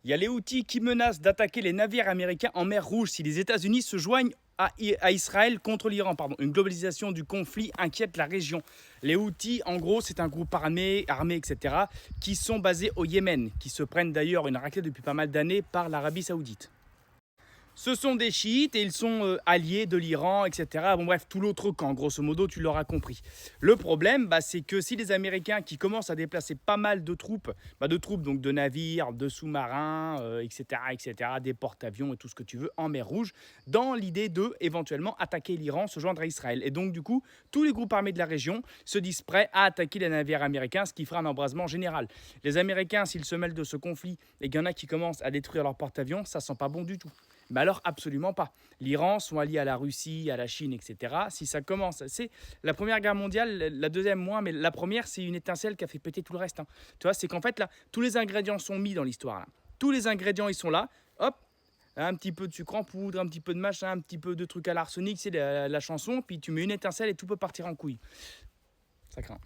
Il y a les Houthis qui menacent d'attaquer les navires américains en mer Rouge si les États-Unis se joignent à Israël contre l'Iran. Une globalisation du conflit inquiète la région. Les Houthis, en gros, c'est un groupe armé, etc., qui sont basés au Yémen, qui se prennent d'ailleurs une raclée depuis pas mal d'années par l'Arabie Saoudite. Ce sont des chiites et ils sont alliés de l'Iran, etc. Bon bref, tout l'autre camp, grosso modo, tu l'auras compris. Le problème, c'est que si les Américains qui commencent à déplacer pas mal de troupes, donc de navires, de sous-marins, etc., des porte-avions et tout ce que tu veux en mer Rouge, dans l'idée de éventuellement attaquer l'Iran, se joindre à Israël. Et donc du coup, tous les groupes armés de la région se disent prêts à attaquer les navires américains, ce qui fera un embrasement général. Les Américains, s'ils se mêlent de ce conflit et qu'il y en a qui commencent à détruire leurs porte-avions, ça sent pas bon du tout. Mais alors absolument pas. L'Iran sont alliés à la Russie, à la Chine, etc. Si ça commence, c'est la Première Guerre mondiale, la deuxième moins, mais la première, c'est une étincelle qui a fait péter tout le reste. Tu vois, c'est qu'en fait, là, tous les ingrédients sont mis dans l'histoire. Là. Tous les ingrédients, ils sont là. Hop, un petit peu de sucre en poudre, un petit peu de machin, un petit peu de truc à l'arsenic, c'est la chanson. Puis tu mets une étincelle et tout peut partir en couille. Ça craint.